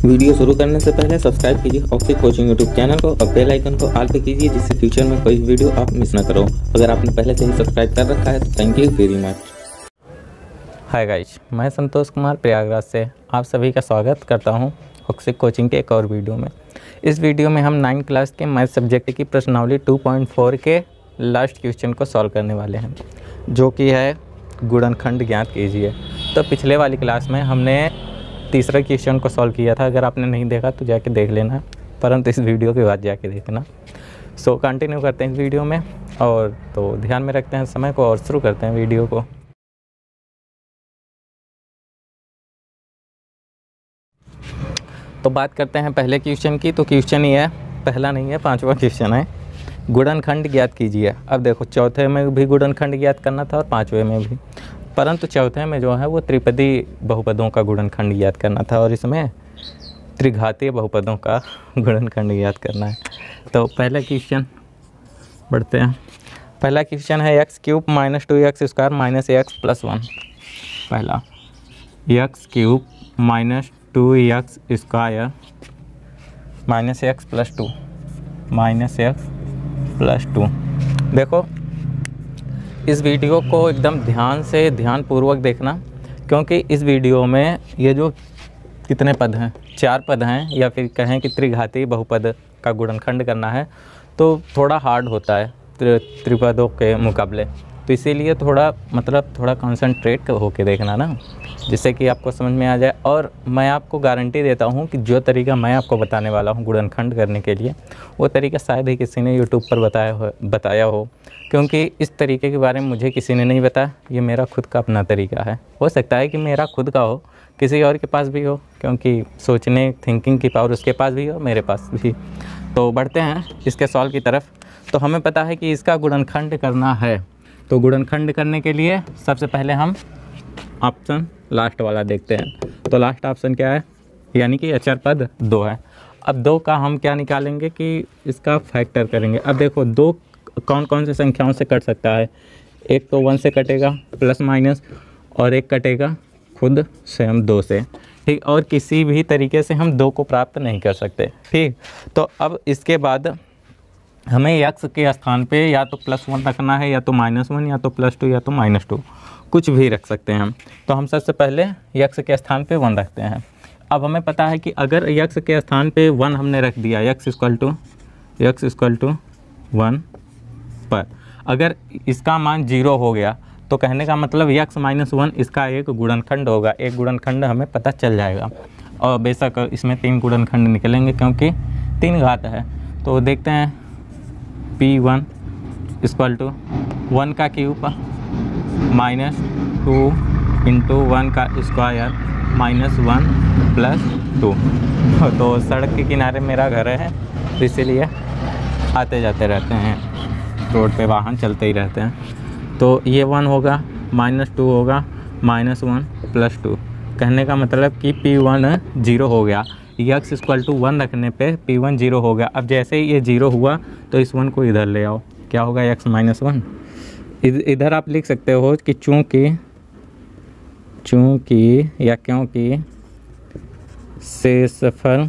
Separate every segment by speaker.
Speaker 1: Video शुरू करने से पहले सब्सक्राइब कीजिए ऑक्सिक कोचिंग यूट्यूब चैनल को और बेल आइकन को ऑल पे कीजिए, जिससे फ्यूचर में कोई वीडियो आप मिस ना करो। अगर आपने पहले से ही सब्सक्राइब कर रखा है तो thank you very much.
Speaker 2: Hi guys, मैं संतोष कुमार प्रयागराज से आप सभी का स्वागत करता हूं ऑक्सिक कोचिंग के एक और वीडियो में। इस वीडियो में हम 9th क्लास के मैथ सब्जेक्ट की प्रश्नावली 2.4 के लास्ट क्वेश्चन को सॉल्व करने वाले हैं, जो कि है गुणनखंड ज्ञात कीजिए। तो पिछले वाली क्लास में हमने तीसरा क्वेश्चन को सॉल्व किया था। अगर आपने नहीं देखा तो जाके देख लेना, परंतु इस वीडियो के बाद जाके देखना। सो कंटिन्यू करते हैं इस वीडियो में, और तो ध्यान में रखते हैं समय को और शुरू करते हैं वीडियो को। तो बात करते हैं पहले क्वेश्चन की। तो क्वेश्चन ये है, पहला नहीं है, 5वां क्वेश्चन है, गुणनखंड ज्ञात कीजिए। अब देखो, चौथे में भी गुणनखंड ज्ञात करना था और 5वें में भी, परंतु चौथे में जो है वो त्रिपदी बहुपदों का गुणनखंड ज्ञात करना था और इसमें त्रिघातीय बहुपदों का गुणनखंड ज्ञात करना है। तो पहला क्वेश्चन बढ़ते हैं। पहला क्वेश्चन है x³ - 2x² - ax + 1। पहला x³ - 2x² - ax + 2 -x + 2। देखो, इस वीडियो को एकदम ध्यानपूर्वक देखना, क्योंकि इस वीडियो में ये जो कितने पद हैं, 4 पद हैं, या फिर कहें कि त्रिघातीय बहुपद का गुणनखंड करना है, तो थोड़ा हार्ड होता है त्रिपदों के मुकाबले। तो इसीलिए थोड़ा कंसंट्रेट होके देखना ना, जिससे कि आपको समझ में आ जाए। और मैं आपको गारंटी देता हूँ कि जो तरीका मैं आपको बताने वाला हूँ गुणनखंड करने के लिए, वो तरीका शायद ही किसी ने यूट्यूब पर बताया हो, क्योंकि इस तरीके के बारे में मुझे किसी ने नहीं बताया। ये मेरा खुद का अपना तरीका है। हो सकता है कि मेरा खुद का हो, किसी और के पास भी हो, क्योंकि सोचने थिंकिंग की पावर उसके पास भी हो, मेरे पास भी। तो बढ़ते हैं इसके सॉल्व की तरफ। तो हमें पता है कि इसका गुणनखंड करना है। तो गुणनखंड करने के लिए सबसे पहले हम ऑप्शन लास्ट वाला देखते हैं। तो लास्ट ऑप्शन क्या है, यानी कि अचर पद 2 है। अब 2 का हम क्या निकालेंगे कि इसका फैक्टर करेंगे। अब देखो, 2 कौन कौन से संख्याओं से कट सकता है। एक तो 1 से कटेगा प्लस माइनस, और एक कटेगा खुद से हम 2 से, ठीक। और किसी भी तरीके से हम 2 को प्राप्त नहीं कर सकते, ठीक। तो अब इसके बाद हमें x के स्थान पे या तो +1 रखना है, या तो -1, या तो +2, या तो -2, कुछ भी रख सकते हैं हम। तो हम सबसे पहले x के स्थान पे 1 रखते हैं। अब हमें पता है कि अगर x के स्थान पे 1 हमने रख दिया, x = 1 पर, अगर इसका मान 0 हो गया, तो कहने का मतलब x - 1 इसका एक गुणनखंड होगा। एक गुणनखंड हमें पता चल जाएगा, और बेशक इसमें 3 गुणनखंड निकलेंगे, क्योंकि 3 घात है। तो देखते हैं, P1 = 1 का क्यूब -2 × 1 का स्क्वायर -1 + 2। तो सड़क के किनारे मेरा घर है, तो इसीलिए आते जाते रहते हैं, रोड पे वाहन चलते ही रहते हैं। तो ये 1 होगा, -2 होगा, -1 + 2। कहने का मतलब कि P1 0 हो गया। x = 1 रखने पे P1 0 हो गया। अब जैसे ही ये 0 हुआ, तो इस 1 को इधर ले आओ। क्या होगा, x - 1। इधर आप लिख सकते हो कि चूँकि या क्योंकि शेषफल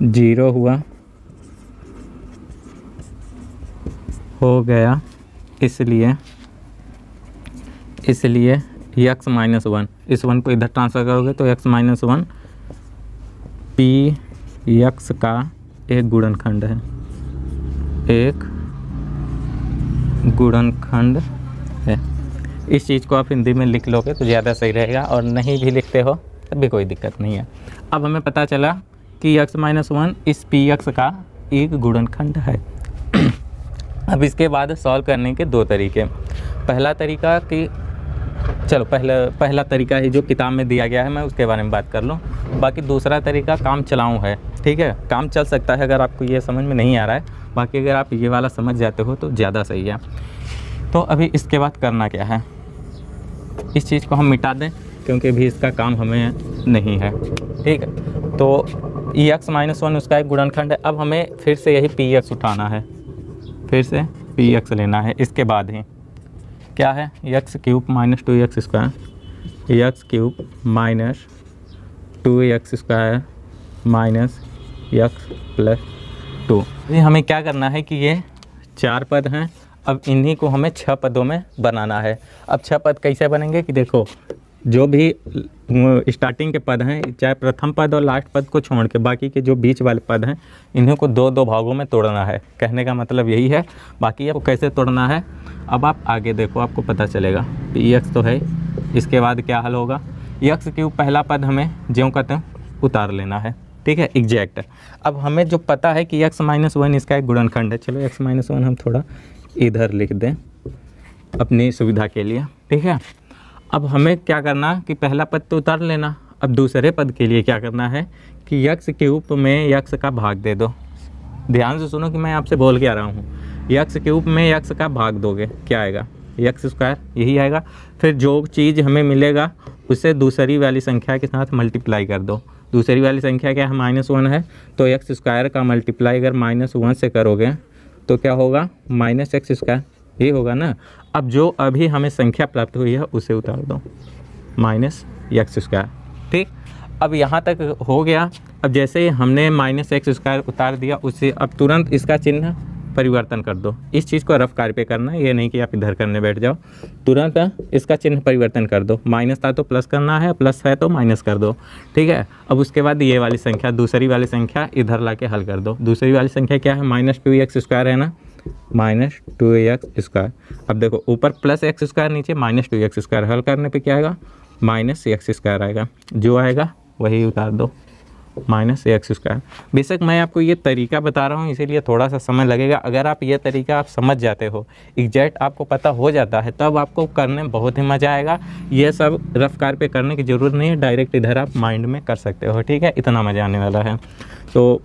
Speaker 2: 0 हो गया, इसलिए x - 1, इस 1 को इधर ट्रांसफ़र करोगे तो x - 1 Px का एक गुणनखंड है, एक गुणनखंड है। इस चीज़ को आप हिंदी में लिख लोगे तो ज़्यादा सही रहेगा, और नहीं भी लिखते हो तब भी कोई दिक्कत नहीं है। अब हमें पता चला कि x - 1 इस Px का एक गुणनखंड है। अब इसके बाद सॉल्व करने के 2 तरीके। पहला तरीका कि चलो पहला तरीका है जो किताब में दिया गया है, मैं उसके बारे में बात कर लूँ। बाकी दूसरा तरीका काम चलाऊँ है, ठीक है। काम चल सकता है अगर आपको ये समझ में नहीं आ रहा है, बाकी अगर आप ये वाला समझ जाते हो तो ज़्यादा सही है। तो अभी इसके बाद करना क्या है, इस चीज़ को हम मिटा दें, क्योंकि अभी इसका काम हमें नहीं है, ठीक है। तो x - 1 उसका एक गुणनखंड है। अब हमें फिर से यही Px उठाना है, फिर से Px लेना है। इसके बाद ही क्या है, x³ - 2x² x³ 2x² minus x plus 2। ये हमें क्या करना है कि ये 4 पद हैं, अब इन्हीं को हमें 6 पदों में बनाना है। अब 6 पद कैसे बनेंगे कि देखो, जो भी स्टार्टिंग के पद हैं, चाहे प्रथम पद और लास्ट पद को छोड़ के बाकी के जो बीच वाले पद हैं, इन्हीं को 2-2 भागों में तोड़ना है। कहने का मतलब यही है। बाकी आपको कैसे तोड़ना है अब आप आगे देखो, आपको पता चलेगा। x तो है, इसके बाद क्या हल होगा, x³ पहला पद हमें ज्यों कहते हैं उतार लेना है, ठीक है, एग्जैक्ट। अब हमें जो पता है कि x-1 इसका एक गुणनखंड है, चलो x-1 हम थोड़ा इधर लिख दें अपनी सुविधा के लिए, ठीक है। अब हमें क्या करना कि पहला पद तो उतार लेना। अब दूसरे पद के लिए क्या करना है कि x³ में x का भाग दे दो। ध्यान से सुनो कि मैं आपसे बोल के आ रहा हूँ। x³ में x का भाग दोगे, क्या आएगा, x², यही आएगा। फिर जो चीज़ हमें मिलेगा उसे दूसरी वाली संख्या के साथ मल्टीप्लाई कर दो। दूसरी वाली संख्या क्या है, -1 है, तो x² का मल्टीप्लाई अगर -1 से करोगे तो क्या होगा, -x², ये होगा ना। अब जो अभी हमें संख्या प्राप्त हुई है उसे उतार दो, -x², ठीक। अब यहाँ तक हो गया। अब जैसे ही हमने -x² उतार दिया, उससे अब तुरंत इसका चिन्ह परिवर्तन कर दो। इस चीज़ को रफ कार्य पे करना है, ये नहीं कि आप इधर करने बैठ जाओ। तुरंत इसका चिन्ह परिवर्तन कर दो। माइनस था तो प्लस करना है, प्लस है तो माइनस कर दो, ठीक है। अब उसके बाद ये वाली संख्या, दूसरी वाली संख्या इधर ला के हल कर दो। दूसरी वाली संख्या क्या है, -2x² है ना, -2x²। अब देखो ऊपर +x², नीचे -2x²। हल करने पे क्या आएगा, -x² आएगा। जो आएगा वही उतार दो, -x²। बेशक मैं आपको ये तरीका बता रहा हूँ इसीलिए थोड़ा सा समय लगेगा। अगर आप ये तरीका आप समझ जाते हो, एग्जैक्ट आपको पता हो जाता है, तब आपको करने में बहुत ही मज़ा आएगा। ये सब रफ कार पे करने की ज़रूरत नहीं है, डायरेक्ट इधर आप माइंड में कर सकते हो, ठीक है। इतना मज़ा आने वाला है। तो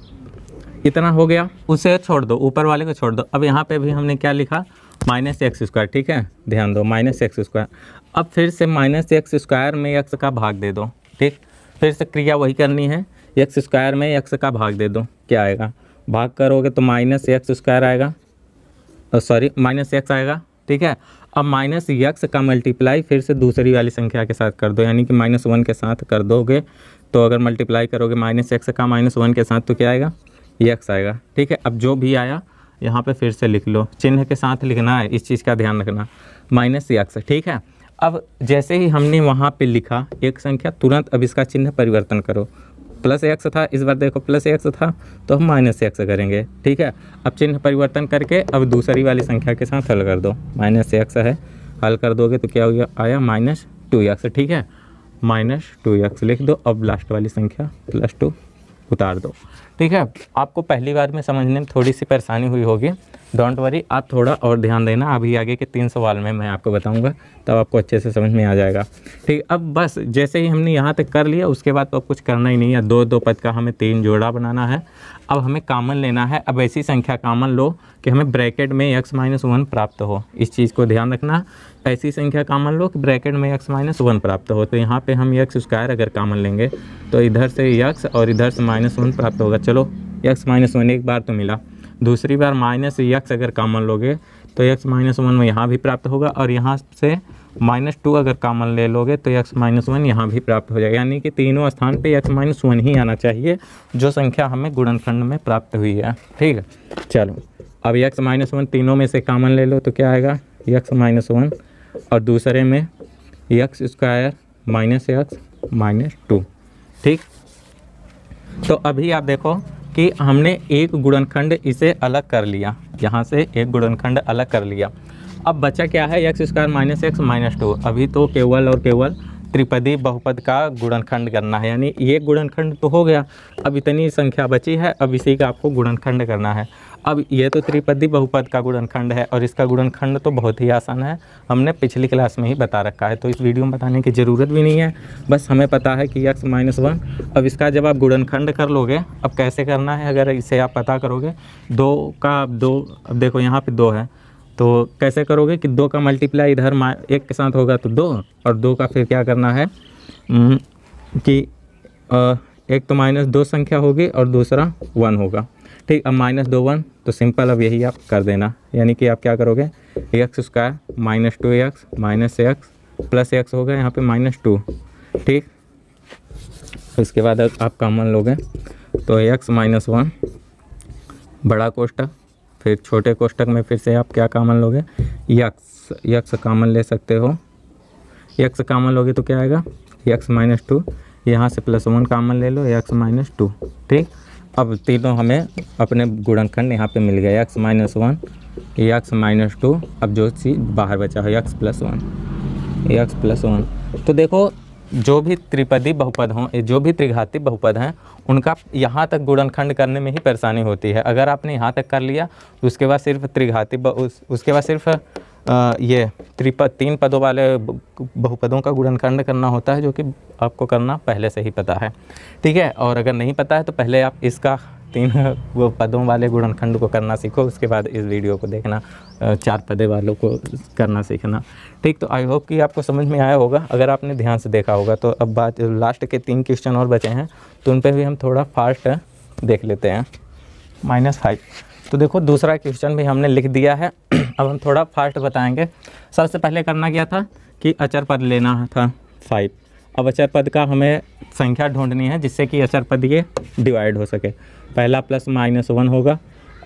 Speaker 2: इतना हो गया, उसे छोड़ दो, ऊपर वाले को छोड़ दो। अब यहाँ पे भी हमने क्या लिखा, -x², ठीक है, ध्यान दो, -x²। अब फिर से -x² में x का भाग दे दो, ठीक। फिर से क्रिया वही करनी है, x² में x का भाग दे दो, क्या आएगा, भाग करोगे तो -x² आएगा, सॉरी -x आएगा, ठीक है। अब -x का मल्टीप्लाई फिर से दूसरी वाली संख्या के साथ कर दो, यानी कि -1 के साथ कर दोगे। तो अगर मल्टीप्लाई करोगे -x का -1 के साथ तो क्या आएगा, x आएगा, ठीक है। अब जो भी आया यहाँ पे फिर से लिख लो, चिन्ह के साथ लिखना है, इस चीज़ का ध्यान रखना, -x, ठीक है। अब जैसे ही हमने वहाँ पे लिखा एक संख्या, तुरंत अब इसका चिन्ह परिवर्तन करो। +x था, इस बार देखो +x था तो हम -x करेंगे, ठीक है। अब चिन्ह परिवर्तन करके अब दूसरी वाली संख्या के साथ हल कर दो, -x है, हल कर दोगे तो क्या हो गया, आया -2x, ठीक है, -2x लिख दो। अब लास्ट वाली संख्या +2 उतार दो, ठीक है। आपको पहली बार में समझने में थोड़ी सी परेशानी हुई होगी, डोंट वरी, आप थोड़ा और ध्यान देना। अभी आगे के 3 सवाल में मैं आपको बताऊंगा, तब आपको अच्छे से समझ में आ जाएगा, ठीक। अब बस जैसे ही हमने यहाँ तक कर लिया, उसके बाद तो अब कुछ करना ही नहीं है। 2-2 पद का हमें 3 जोड़ा बनाना है। अब हमें कॉमन लेना है। अब ऐसी संख्या कॉमन लो कि हमें ब्रैकेट में x-1 प्राप्त हो, इस चीज़ को ध्यान रखना। ऐसी संख्या कॉमन लो कि ब्रैकेट में x-1 प्राप्त हो। तो यहाँ पे हम x² अगर कॉमन लेंगे तो इधर से x और इधर से -1 प्राप्त होगा। चलो x-1 एक बार तो मिला, दूसरी बार -x अगर कॉमन लोगे तो x-1 यहाँ भी प्राप्त होगा, और यहाँ से -2 अगर कॉमन ले लोगे तो x-1 यहाँ भी प्राप्त हो जाएगा। यानी कि तीनों स्थान पे x-1 ही आना चाहिए, जो संख्या हमें गुणनखंड में प्राप्त हुई है, ठीक है। चलो अब x-1 तीनों में से कॉमन ले लो तो क्या आएगा, x-1, और दूसरे में x² -x -2, ठीक। तो अभी आप देखो कि हमने एक गुणनखंड इसे अलग कर लिया, यहाँ से एक गुणनखंड अलग कर लिया। अब बचा क्या है, x² -x -2। अभी तो केवल और केवल त्रिपदी बहुपद का गुणनखंड करना है, यानी ये गुणनखंड तो हो गया। अब इतनी संख्या बची है, अब इसी का आपको गुणनखंड करना है। अब ये तो त्रिपदी बहुपद का गुणनखंड है, और इसका गुणनखंड तो बहुत ही आसान है, हमने पिछली क्लास में ही बता रखा है, तो इस वीडियो में बताने की ज़रूरत भी नहीं है। बस हमें पता है कि x-1। अब इसका जब आप गुणनखंड कर लोगे, अब कैसे करना है, अगर इसे आप पता करोगे, 2 का 2, अब देखो यहाँ पे 2 है, तो कैसे करोगे कि 2 का मल्टीप्लाई इधर 1 के साथ होगा तो 2, और 2 का फिर क्या करना है कि एक तो -2 संख्या होगी और दूसरा 1 होगा, ठीक। अब -2 1, तो सिंपल अब यही आप कर देना, यानी कि आप क्या करोगे, x² -2x -x +x होगा यहाँ पे -2, ठीक। उसके बाद आप कॉमन लोगे तो x माइनस 1 बड़ा कोष्टक, फिर छोटे कोष्टक में फिर से आप क्या कॉमन लोगे, यक्स कॉमन ले सकते हो। यक्स कॉमन लोगे तो क्या आएगा, x माइनस 2, यहाँ से +1 कॉमन ले लो, x माइनस 2। ठीक, अब तीनों हमें अपने गुणनखंड यहाँ पे मिल गया, x माइनस 1, x माइनस 2। अब जो चीज़ बाहर बचा है x प्लस 1। तो देखो जो भी त्रिपदी बहुपद हों, जो भी त्रिघाती बहुपद हैं, उनका यहाँ तक गुणनखंड करने में ही परेशानी होती है। अगर आपने यहाँ तक कर लिया तो उसके बाद सिर्फ त्रिघाती उसके बाद सिर्फ ये तीन पदों वाले बहुपदों का गुणनखंड करना होता है, जो कि आपको करना पहले से ही पता है। ठीक है, और अगर नहीं पता है तो पहले आप इसका 3 वो पदों वाले गुणनखंड को करना सीखो, उसके बाद इस वीडियो को देखना, 4 पदे वालों को करना सीखना। ठीक, तो आई होप कि आपको समझ में आया होगा अगर आपने ध्यान से देखा होगा। तो अब बात लास्ट के 3 क्वेश्चन और बचे हैं, तो उन पर भी हम थोड़ा फास्ट देख लेते हैं। -5, तो देखो दूसरा क्वेश्चन भी हमने लिख दिया है। अब हम थोड़ा फास्ट बताएंगे। सबसे पहले करना क्या था कि अचर पद लेना था 5। अब अचर पद का हमें संख्या ढूंढनी है जिससे कि अचर पद ये डिवाइड हो सके। पहला +-1 होगा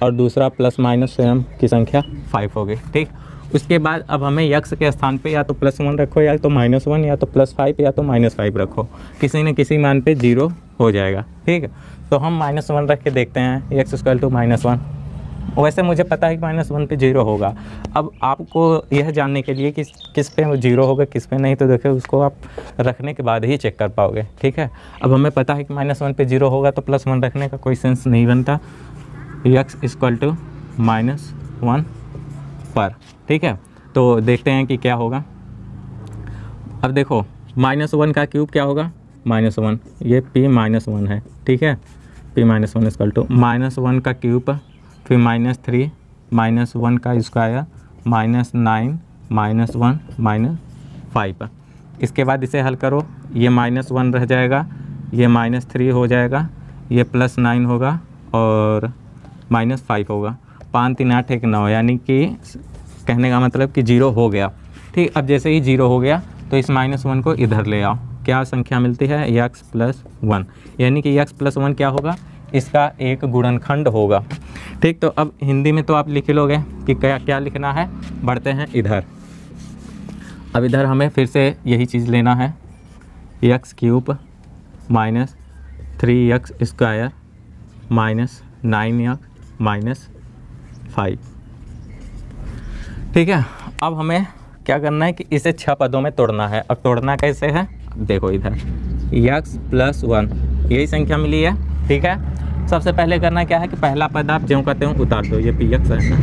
Speaker 2: और दूसरा +- स्वयं की संख्या 5 होगी। ठीक, उसके बाद अब हमें यक्स के स्थान पे या तो +1 रखो, या तो -1, या तो +5, या तो -5 रखो। किसी न किसी मान पे 0 हो जाएगा। ठीक है, तो हम -1 रख के देखते हैं, x = -1। वैसे मुझे पता है कि -1 पे 0 होगा। अब आपको यह जानने के लिए कि किस पे 0 होगा किस पे नहीं, तो देखिए उसको आप रखने के बाद ही चेक कर पाओगे। ठीक है, अब हमें पता है कि -1 पे 0 होगा तो +1 रखने का कोई सेंस नहीं बनता। x = -1 पर। ठीक है, तो देखते हैं कि क्या होगा। अब देखो -1 का क्यूब क्या होगा, -1, ये p-1 है। ठीक है, p-1 = -1 का क्यूब, फिर -3, -1 का स्क्वायर, -9, -1, -5। इसके बाद इसे हल करो, ये -1 रह जाएगा, ये -3 हो जाएगा, ये +9 होगा और -5 होगा। 5 3 8 1 9, यानी कि कहने का मतलब कि 0 हो गया। ठीक, अब जैसे ही 0 हो गया तो इस -1 को इधर ले आओ। क्या संख्या मिलती है, x + 1, यानी कि x + 1 क्या होगा, इसका एक गुणनखंड होगा। ठीक, तो अब हिंदी में तो आप लिख लोगे कि क्या लिखना है। बढ़ते हैं इधर। अब इधर हमें फिर से यही चीज़ लेना है, x³ -3x² -9x -5। ठीक है, अब हमें क्या करना है कि इसे 6 पदों में तोड़ना है। अब तोड़ना कैसे है, देखो इधर x + 1 यही संख्या मिली है। ठीक है, सबसे पहले करना क्या है कि पहला पद आप ज्यों कहते हो उतार दो, ये px है ना।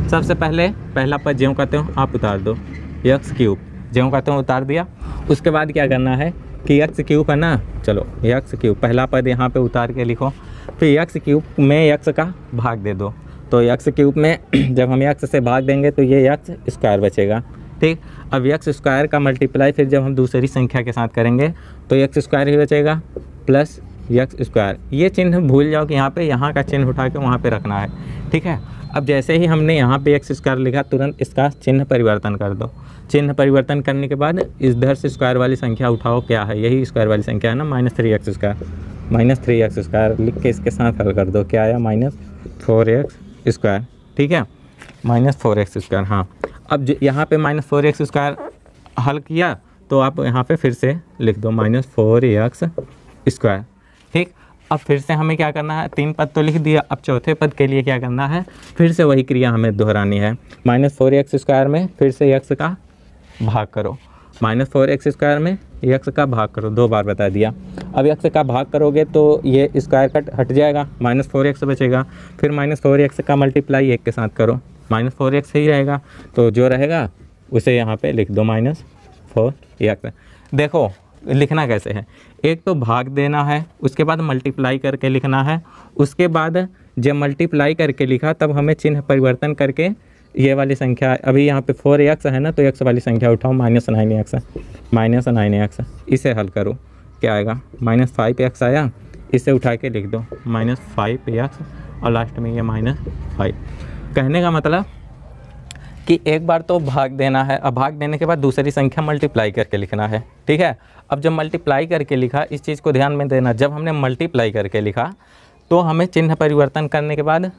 Speaker 2: सबसे पहले पहला पद ज्यों कहते हो आप उतार दो, x³ ज्यों कहते हो उतार दिया। उसके बाद क्या करना है कि x³ है ना, चलो x³ पहला पद यहाँ पे उतार के लिखो, फिर x³ में x का भाग दे दो। तो x³ में जब हम x से भाग देंगे तो ये x² बचेगा। ठीक, अब x² का मल्टीप्लाई फिर जब हम दूसरी संख्या के साथ करेंगे तो x² ही बचेगा प्लस x²। ये चिन्ह भूल जाओ कि यहाँ का चिन्ह उठा के वहाँ पे रखना है। ठीक है, अब जैसे ही हमने यहाँ पे x² लिखा तुरंत इसका चिन्ह परिवर्तन कर दो। चिन्ह परिवर्तन करने के बाद इधर से स्क्वायर वाली संख्या उठाओ, क्या है, यही स्क्वायर वाली संख्या है ना, -3x²। -3x² लिख के इसके साथ हल कर दो, क्या आया, -4x²। ठीक है, -4x²। हाँ, अब यहाँ पे -4x² हल किया तो आप यहाँ पे फिर से लिख दो -4x²। ठीक, अब फिर से हमें क्या करना है, 3 पद तो लिख दिया, अब चौथे पद के लिए क्या करना है, फिर से वही क्रिया हमें दोहरानी है। -4x² में फिर से x का भाग करो, -4x² में x का भाग करो, 2 बार बता दिया। अब x का भाग करोगे तो ये स्क्वायर कट हट जाएगा, -4x बचेगा। फिर -4x का मल्टीप्लाई 1 के साथ करो, -4x ही रहेगा, तो जो रहेगा उसे यहाँ पे लिख दो -4x। देखो लिखना कैसे है, एक तो भाग देना है, उसके बाद मल्टीप्लाई करके लिखना है। उसके बाद जब मल्टीप्लाई करके लिखा तब हमें चिन्ह परिवर्तन करके ये वाली संख्या, अभी यहाँ पे 4x है ना, तो x वाली संख्या उठाओ, -9x, इसे हल करो, क्या आएगा, -5x आया, इसे उठा के लिख दो -5x और लास्ट में ये -5। कहने का मतलब कि एक बार तो भाग देना है, अब भाग देने के बाद दूसरी संख्या मल्टीप्लाई करके लिखना है, ठीक है। अब जब मल्टीप्लाई करके लिखा, इस चीज़ को ध्यान में देना, जब हमने मल्टीप्लाई करके लिखा तो हमें चिन्ह परिवर्तन करने के बाद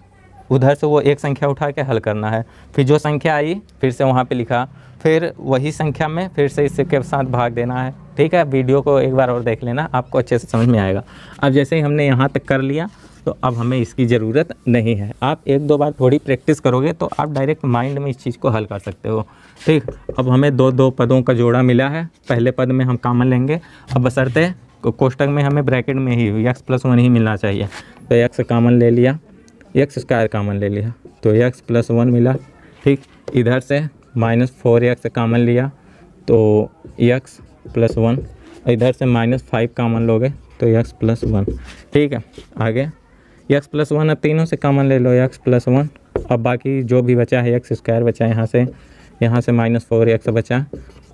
Speaker 2: उधर से वो एक संख्या उठा के हल करना है, फिर जो संख्या आई फिर से वहाँ पे लिखा, फिर वही संख्या में फिर से इसके साथ भाग देना है, ठीक है। वीडियो को एक बार और देख लेना, आपको अच्छे से समझ में आएगा। अब जैसे ही हमने यहाँ तक कर लिया तो अब हमें इसकी ज़रूरत नहीं है। आप एक दो बार थोड़ी प्रैक्टिस करोगे तो आप डायरेक्ट माइंड में इस चीज़ को हल कर सकते हो, ठीक। अब हमें दो पदों का जोड़ा मिला है, पहले पद में हम कॉमन लेंगे। अब बशर्ते कोष्टक में हमें ब्रैकेट में ही x+1 ही मिलना चाहिए, तो x कॉमन ले लिया, x² कॉमन ले लिया तो x+1 मिला, ठीक। इधर से -4x कॉमन लिया तो x+1, इधर से -5 कॉमन लोगे तो x+1, ठीक है। आगे x+1, अब तीनों से कॉमन ले लो x+1, अब बाकी जो भी बचा है x² बचा, यहाँ से -4x बचा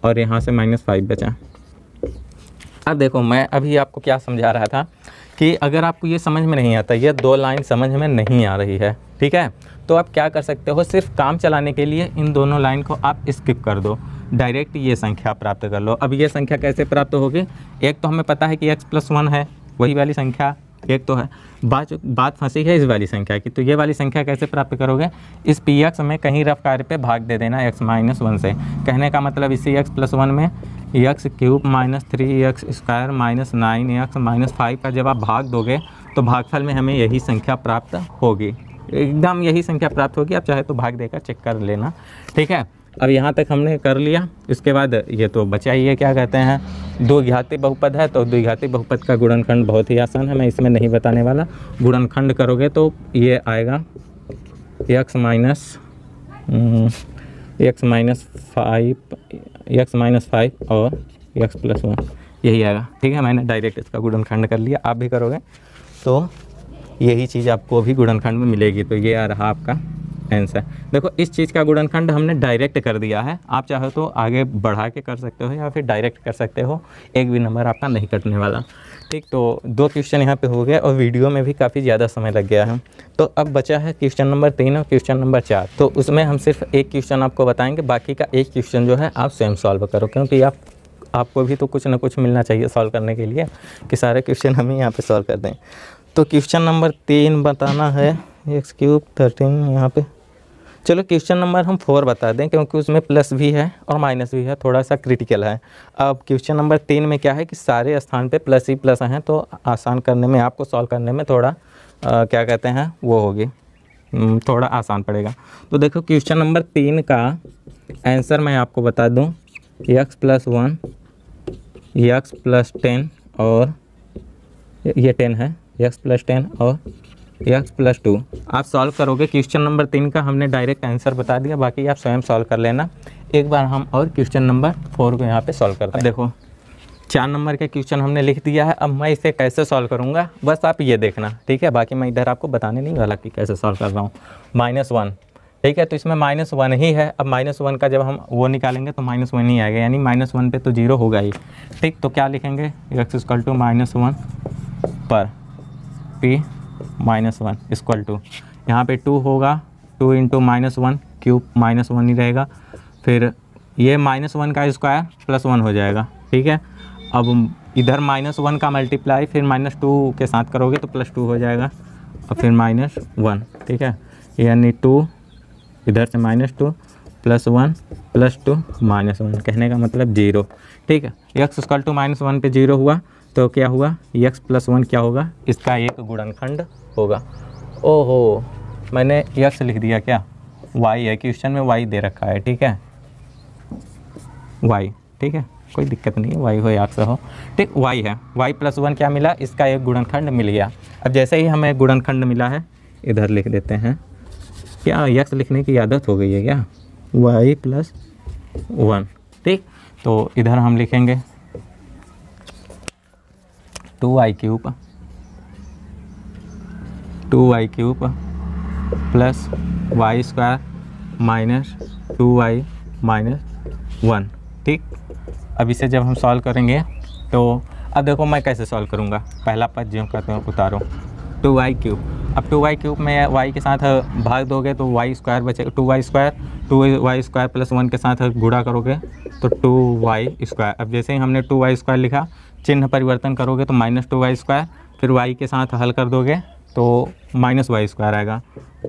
Speaker 2: और यहाँ से -5 बचा। अब देखो मैं अभी आपको क्या समझा रहा था कि अगर आपको ये समझ में नहीं आता, ये 2 लाइन समझ में नहीं आ रही है, ठीक है, तो आप क्या कर सकते हो, सिर्फ काम चलाने के लिए इन दोनों लाइन को आप स्किप कर दो, डायरेक्ट ये संख्या प्राप्त कर लो। अब ये संख्या कैसे प्राप्त होगी, एक तो हमें पता है कि x+1 है, वही वाली संख्या एक तो है, बात फंसी है इस वाली संख्या की, तो ये वाली संख्या कैसे प्राप्त करोगे, इस px में कहीं रफ कार्य पे भाग दे देना x-1 से। कहने का मतलब इसी x+1 में x³ -3x² -9x -5 का जब आप भाग दोगे तो भागफल में हमें यही संख्या प्राप्त होगी, एकदम यही संख्या प्राप्त होगी। आप चाहे तो भाग देकर चेक कर लेना, ठीक है। अब यहाँ तक हमने कर लिया, इसके बाद ये तो बचा ही है, क्या कहते हैं, द्विघाती बहुपद है, तो द्विघाती बहुपद का गुणनखंड बहुत ही आसान है, मैं इसमें नहीं बताने वाला। गुणनखंड करोगे तो ये आएगा x -5 और x+1 यही आएगा, ठीक है। मैंने डायरेक्ट इसका गुणनखंड कर लिया, आप भी करोगे तो यही चीज़ आपको भी गुणनखंड में मिलेगी। तो ये आ रहा आपका आंसर। देखो इस चीज़ का गुणनखंड हमने डायरेक्ट कर दिया है, आप चाहो तो आगे बढ़ा के कर सकते हो या फिर डायरेक्ट कर सकते हो, एक भी नंबर आपका नहीं कटने वाला, ठीक। तो 2 क्वेश्चन यहाँ पे हो गए और वीडियो में भी काफ़ी ज़्यादा समय लग गया है। तो अब बचा है क्वेश्चन नंबर 3 और क्वेश्चन नंबर 4। तो उसमें हम सिर्फ एक क्वेश्चन आपको बताएंगे, बाकी का एक क्वेश्चन जो है आप स्वयं सॉल्व करो, क्योंकि आपको भी तो कुछ ना कुछ मिलना चाहिए सॉल्व करने के लिए, कि सारे क्वेश्चन हम ही यहाँ पर सॉल्व कर दें। तो क्वेश्चन नंबर 3 बताना है, x³ 13 यहाँ पे। चलो क्वेश्चन नंबर हम 4 बता दें, क्योंकि उसमें प्लस भी है और माइनस भी है, थोड़ा सा क्रिटिकल है। अब क्वेश्चन नंबर 3 में क्या है कि सारे स्थान पे प्लस ही प्लस हैं, तो आसान करने में, आपको सॉल्व करने में थोड़ा क्या कहते हैं वो होगी, थोड़ा आसान पड़ेगा। तो देखो क्वेश्चन नंबर 3 का आंसर मैं आपको बता दूँ, x+1 x+10 और ये 10 है, x+10 और x+2 आप सॉल्व करोगे। क्वेश्चन नंबर 3 का हमने डायरेक्ट आंसर बता दिया, बाकी आप स्वयं सॉल्व कर लेना। एक बार हम और क्वेश्चन नंबर 4 को यहाँ पे सॉल्व करते हैं। देखो 4 नंबर का क्वेश्चन हमने लिख दिया है, अब मैं इसे कैसे सॉल्व करूँगा बस आप ये देखना, ठीक है। बाकी मैं इधर आपको बताने नहीं वाला कि कैसे सॉल्व कर रहा हूँ। -1, ठीक है, तो इसमें -1 ही है। अब -1 का जब हम वो निकालेंगे तो -1 ही आएगा, यानी -1 पे तो 0 होगा ही, ठीक। तो क्या लिखेंगे, x = -1 पर p -1 इक्वल टू, यहाँ पे 2 होगा, 2 × -1 क्यूब -1 ही रहेगा, फिर ये -1 का स्क्वायर +1 हो जाएगा, ठीक है। अब इधर -1 का मल्टीप्लाई फिर -2 के साथ करोगे तो +2 हो जाएगा और फिर -1, ठीक है, यानी 2 इधर से -2 +1 +2 -1, कहने का मतलब 0, ठीक है। x = -1 पे 0 हुआ तो क्या हुआ, x+1 क्या होगा, इसका एक गुणनखंड होगा। ओहो मैंने x लिख दिया, क्या y है, क्वेश्चन में y दे रखा है, ठीक है, y, ठीक है, कोई दिक्कत नहीं है, y हो या x हो, ठीक, y है, y+1 क्या मिला, इसका एक गुणनखंड मिल गया। अब जैसे ही हमें गुणनखंड मिला है, इधर लिख देते हैं, क्या x लिखने की आदत हो गई है क्या, y+1, ठीक। तो इधर हम लिखेंगे 2y³ प्लस y² -2y -1, ठीक। अब इसे जब हम सॉल्व करेंगे तो अब देखो मैं कैसे सॉल्व करूँगा, पहला पद जो कहते हैं उतारो 2y³, अब 2y³ में y के साथ भाग दोगे तो y² बचेगा, 2y² प्लस 1 के साथ गुणा करोगे तो 2y²। अब जैसे ही हमने 2y² लिखा, चिन्ह परिवर्तन करोगे तो -2y², फिर y के साथ हल कर दोगे तो -y² आएगा,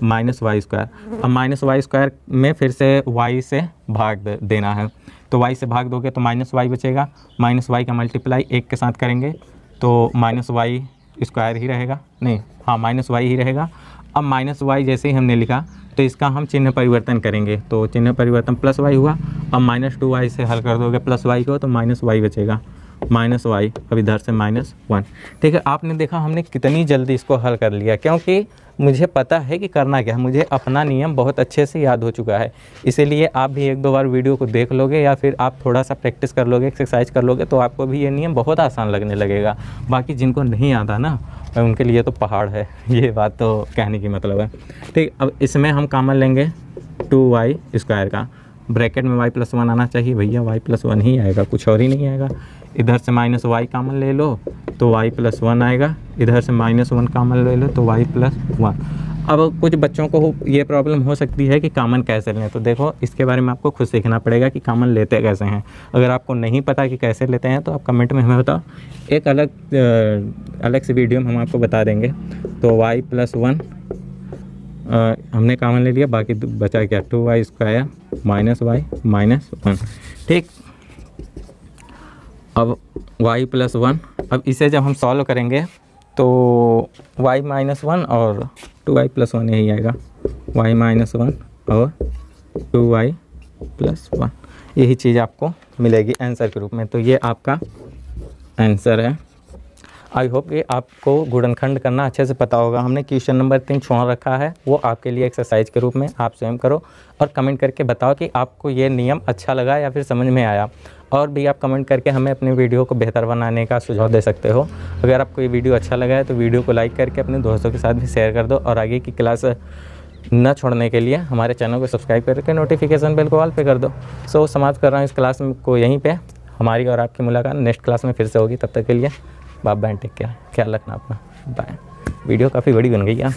Speaker 2: -y²। अब -y² में फिर से y से भाग देना है, तो y से भाग दोगे तो -y बचेगा, -y का मल्टीप्लाई 1 के साथ करेंगे तो -y² ही रहेगा, नहीं हाँ -y ही रहेगा। अब -y जैसे ही हमने लिखा तो इसका हम चिन्ह परिवर्तन करेंगे, तो चिन्ह परिवर्तन +y हुआ। अब -2y से हल कर दोगे +y को तो -y बचेगा, -y। अब इधर से -1। ठीक है, आपने देखा हमने कितनी जल्दी इसको हल कर लिया, क्योंकि मुझे पता है कि करना क्या है, मुझे अपना नियम बहुत अच्छे से याद हो चुका है। इसीलिए आप भी 1-2 बार वीडियो को देख लोगे या फिर आप थोड़ा सा प्रैक्टिस कर लोगे, एक्सरसाइज कर लोगे, तो आपको भी ये नियम बहुत आसान लगने लगेगा। बाकी जिनको नहीं आता ना, उनके लिए तो पहाड़ है, ये बात तो कहने की मतलब है। ठीक, अब इसमें हम कॉमन लेंगे 2y² का, ब्रैकेट में y+1 आना चाहिए भैया, y+1 ही आएगा, कुछ और ही नहीं आएगा। इधर से -y कॉमन ले लो तो y+1 आएगा, इधर से -1 कॉमन ले लो तो y+1। अब कुछ बच्चों को ये प्रॉब्लम हो सकती है कि कॉमन कैसे लें, तो देखो इसके बारे में आपको खुद सीखना पड़ेगा कि कॉमन लेते कैसे हैं। अगर आपको नहीं पता कि कैसे लेते हैं तो आप कमेंट में हमें बताओ, एक अलग से वीडियो में हम आपको बता देंगे। तो y+1 हमने कॉमन ले लिया, बाकी बचा क्या 2y² -y -1। ठीक, अब y+1, अब इसे जब हम सॉल्व करेंगे तो y-1 और 2y+1 यही आएगा, y-1 और 2y+1 यही चीज़ आपको मिलेगी आंसर के रूप में। तो ये आपका आंसर है। आई होप कि आपको गुणनखंड करना अच्छे से पता होगा। हमने क्वेश्चन नंबर 3 छोड़ रखा है, वो आपके लिए एक्सरसाइज के रूप में आप स्वयं करो और कमेंट करके बताओ कि आपको ये नियम अच्छा लगा या फिर समझ में आया। और भी आप कमेंट करके हमें अपने वीडियो को बेहतर बनाने का सुझाव दे सकते हो। अगर आपको ये वीडियो अच्छा लगा है तो वीडियो को लाइक करके अपने दोस्तों के साथ भी शेयर कर दो, और आगे की क्लास न छोड़ने के लिए हमारे चैनल को सब्सक्राइब करके नोटिफिकेशन बेल को ऑल पे कर दो। सो समाप्त कर रहा हूँ इस क्लास को यहीं पे। हमारी और आपकी मुलाकात नेक्स्ट क्लास में फिर से होगी, तब तक के लिए बाय बाय, टेक केयर, ख्याल रखना अपना, बाय। वीडियो काफ़ी बड़ी बन गई यार।